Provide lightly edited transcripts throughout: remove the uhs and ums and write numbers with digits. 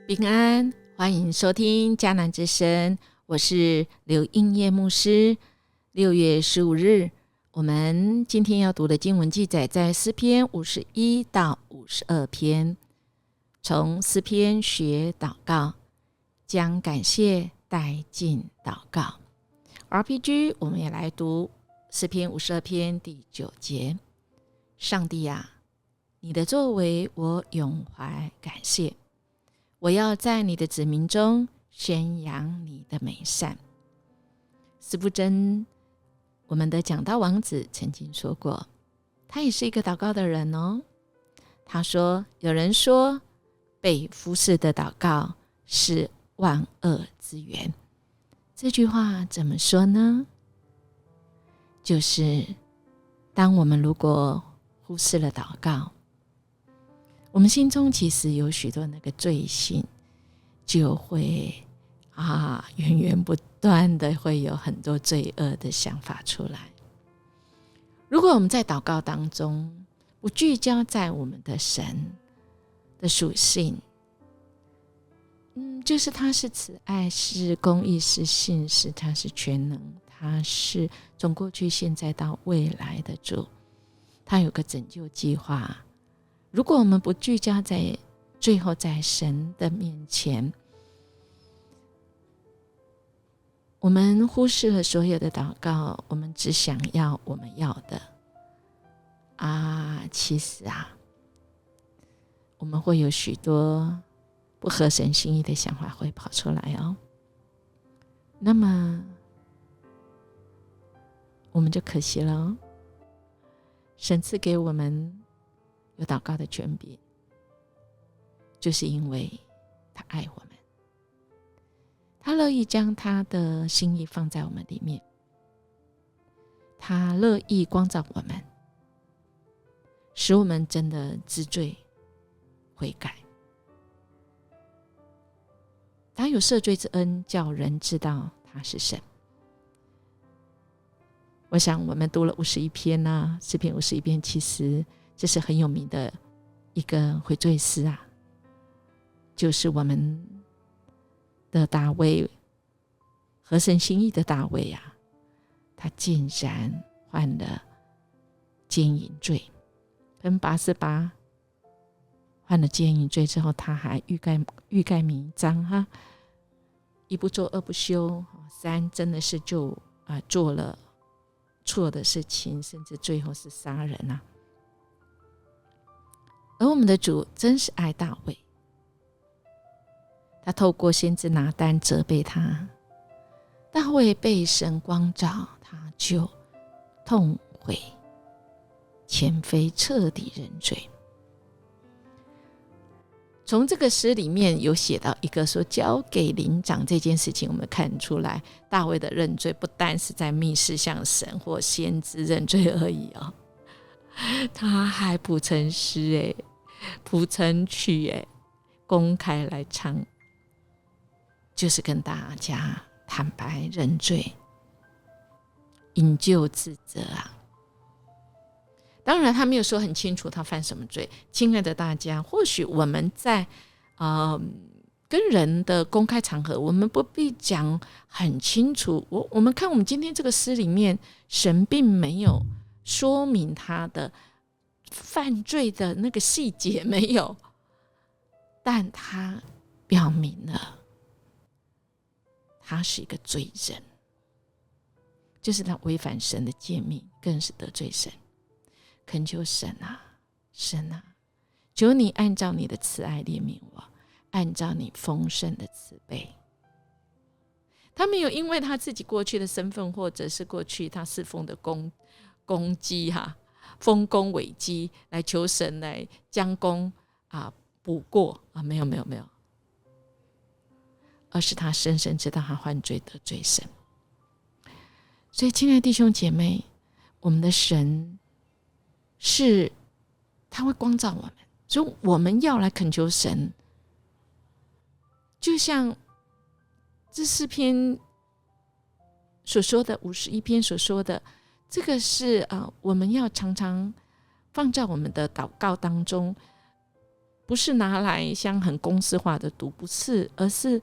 平安，欢迎收听迦南之声，我是刘英叶牧师。6月15日，我们今天要读的经文记载在诗篇51到52篇。从诗篇学祷告，将感谢带进祷告。RPG 我们也来读诗篇52篇第9节。上帝啊，你的作为我永怀感谢，我要在你的子民中宣扬你的美善。司布真，我们的讲道王子曾经说过，他也是一个祷告的人哦。他说，有人说被服侍的祷告是万恶之源。这句话怎么说呢？就是当我们如果忽视了祷告，我们心中其实有许多那个罪性，就会源源不断的会有很多罪恶的想法出来。如果我们在祷告当中不聚焦在我们的神的属性，就是他是慈爱，是公义，是信实，他是全能，他是从过去现在到未来的主，他有个拯救计划。如果我们不聚焦在最后在神的面前，我们忽视了所有的祷告，我们只想要我们要的其实我们会有许多不合神心意的想法会跑出来哦。那么我们就可惜了哦。神赐给我们有祷告的权柄，就是因为他爱我们，他乐意将他的心意放在我们里面，他乐意光照我们，使我们真的知罪悔改。他有赦罪之恩，叫人知道他是神。我想我们读了51篇诗篇51篇，其实这是很有名的一个悔罪诗就是我们的大卫，合神心意的大卫他竟然犯了奸淫罪，跟拔示巴犯了奸淫罪之后，他还欲盖弥彰一不做二不休，三真的是就做了错的事情，甚至最后是杀人而我们的主真是爱大卫，他透过先知拿单责备他，大卫被神光照，他就痛悔前非，彻底认罪。从这个诗里面有写到一个说交给灵长这件事情，我们看出来大卫的认罪不单是在密室向神或先知认罪而已他还谱成诗谱成曲公开来唱，就是跟大家坦白认罪，引咎自责当然他没有说很清楚他犯什么罪。亲爱的大家，或许我们在跟人的公开场合，我们不必讲很清楚。我们看我们今天这个诗里面，神并没有说明他的犯罪的那个细节，没有，但他表明了他是一个罪人，就是他违反神的诫命，更是得罪神。恳求神神求你按照你的慈爱怜悯我，按照你丰盛的慈悲。他没有因为他自己过去的身份，或者是过去他侍奉的功绩丰功伟绩来求神来将功补过没有，而是他深深知道他犯罪得罪神。所以亲爱的弟兄姐妹，我们的神是他会光照我们，所以我们要来恳求神，就像这4篇所说的51篇所说的，这个是我们要常常放在我们的祷告当中，不是拿来像很公式化的读，不是，而是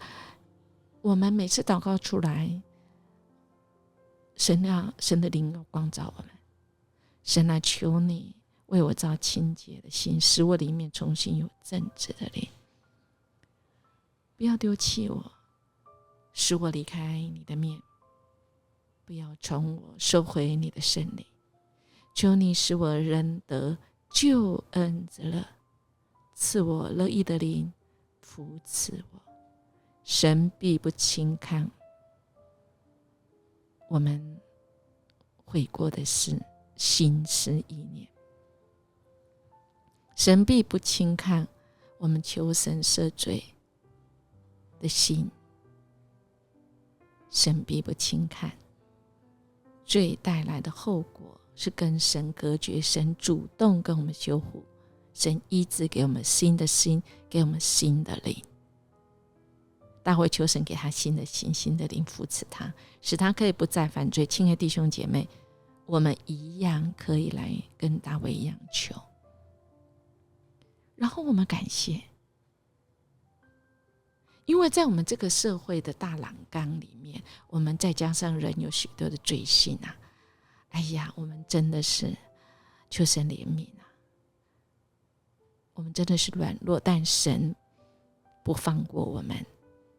我们每次祷告出来，神的灵要光照我们。神啊，求你为我造清洁的心，使我里面重新有正直的灵。不要丢弃我，使我离开你的面，不要从我收回你的圣灵。求你使我仍得救恩之乐，赐我乐意的灵，扶持我。神必不轻看我们悔过的事，心思意念。神必不轻看我们求神赦罪的心，神必不轻看。罪带来的后果是跟神隔绝，神主动跟我们修复，神医治，给我们新的心，给我们新的灵。大卫求神给他新的心，新的灵，扶持他，使他可以不再犯罪。亲爱的弟兄姐妹，我们一样可以来跟大卫一样求，然后我们感谢，因为在我们这个社会的大染缸里面，我们再加上人有许多的罪性啊，哎呀，我们真的是求神怜悯啊！我们真的是软弱，但神不放过我们，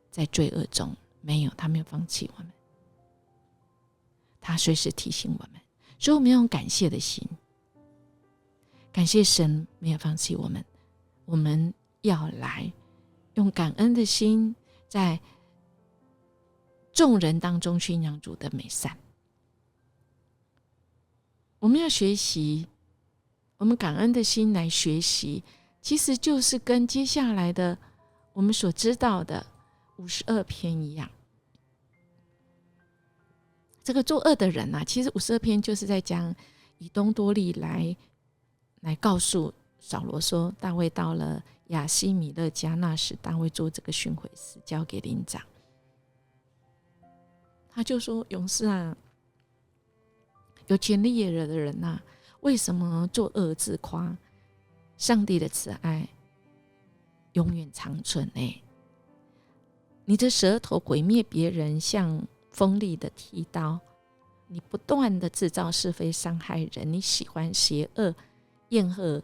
在罪恶中没有，他没有放弃我们，他随时提醒我们，所以我们要用感谢的心，感谢神没有放弃我们，我们要来用感恩的心，在众人当中宣扬主的美善。我们要学习，我们感恩的心来学习，其实就是跟接下来的我们所知道的52篇一样。这个作恶的人啊，其实52篇就是在讲以东多利来告诉扫罗说，大卫到了亚西米勒家，那时大卫做这个巡回使，交给领长。他就说，勇士啊，有权力业的人啊，为什么作恶自夸？上帝的慈爱永远长存呢。你的舌头毁灭别人，像锋利的剃刀，你不断的制造是非，伤害人，你喜欢邪恶，厌恶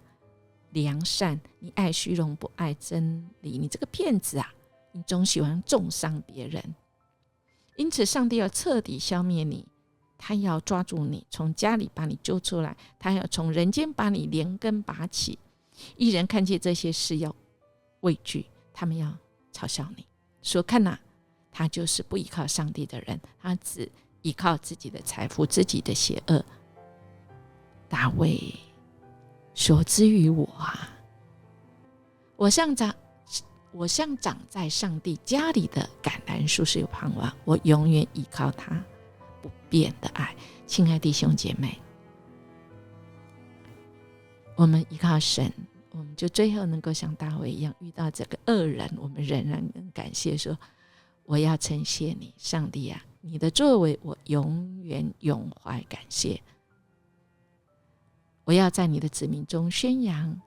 良善，你爱虚荣，不爱真理。你这个骗子啊，你总喜欢重伤别人。因此上帝要彻底消灭你，他要抓住你，从家里把你揪出来，他要从人间把你连根拔起。一人看见这些事要畏惧，他们要嘲笑你，说看哪，他就是不依靠上帝的人，他只依靠自己的财富，自己的邪恶。大卫说，至于我啊，我像长在上帝家里的橄榄树是有盼望，我永远依靠他不变的爱。亲爱的弟兄姐妹，我们依靠神，我们就最后能够像大卫一样，遇到这个恶人，我们仍然能感谢说，我要称谢你，上帝啊，你的作为我永远永怀感谢。我要在你的子民中宣扬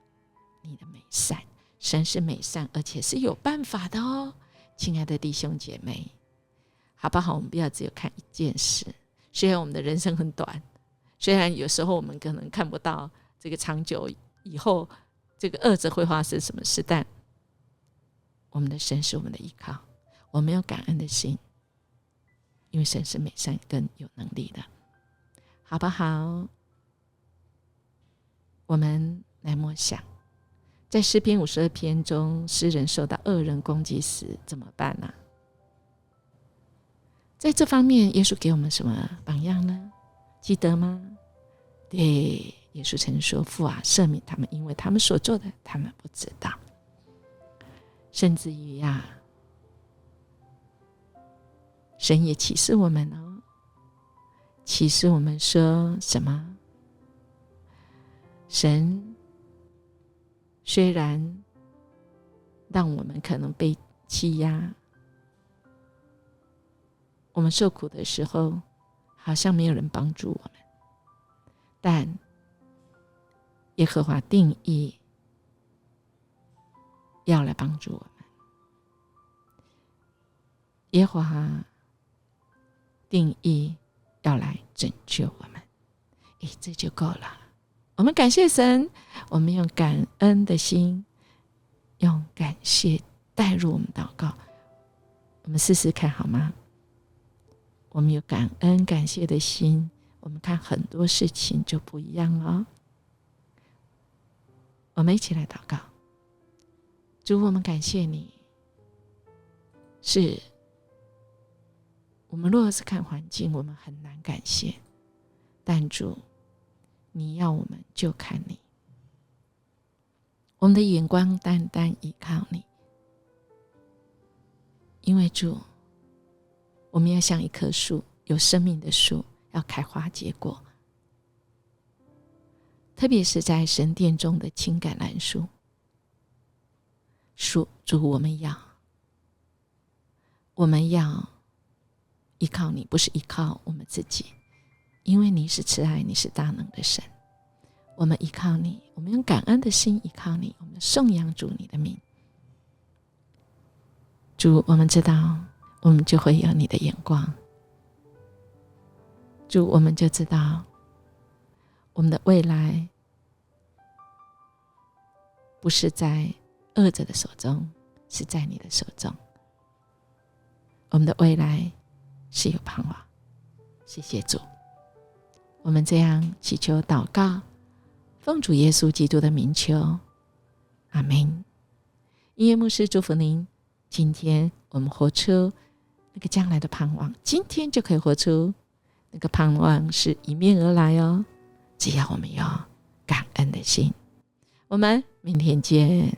你的美善。神是美善，而且是有办法的哦。亲爱的弟兄姐妹，好不好？我们不要只有看一件事，虽然我们的人生很短，虽然有时候我们可能看不到这个长久以后这个恶者会发生什么事，但我们的神是我们的依靠，我们有感恩的心，因为神是美善更有能力的，好不好？我们来默想，在诗篇52篇中，诗人受到恶人攻击时怎么办呢？在这方面，耶稣给我们什么榜样呢？记得吗？对，耶稣曾说，父啊，赦免他们，因为他们所做的他们不知道。甚至于神也启示我们哦，启示我们说什么？神虽然让我们可能被欺压，我们受苦的时候好像没有人帮助我们，但耶和华定义要来帮助我们。耶和华定义要来拯救我们，这就够了。我们感谢神，我们用感恩的心，用感谢带入我们祷告。我们试试看好吗？我们有感恩感谢的心，我们看很多事情就不一样了。我们一起来祷告。主，我们感谢你，是我们若是看环境，我们很难感谢，但主，你要我们就看你，我们的眼光单单依靠你，因为主，我们要像一棵树，有生命的树，要开花结果，特别是在神殿中的青橄榄树。主，我们要依靠你，不是依靠我们自己，因为你是慈爱，你是大能的神。我们依靠你，我们用感恩的心依靠你，我们颂扬主你的名。主，我们知道我们就会有你的眼光。主，我们就知道我们的未来不是在恶者的手中，是在你的手中。我们的未来是有盼望。谢谢主，我们这样祈求祷告，奉主耶稣基督的名求，阿们。音乐牧师祝福您，今天我们活出那个将来的盼望，今天就可以活出那个盼望，是迎面而来哦。只要我们有感恩的心，我们明天见。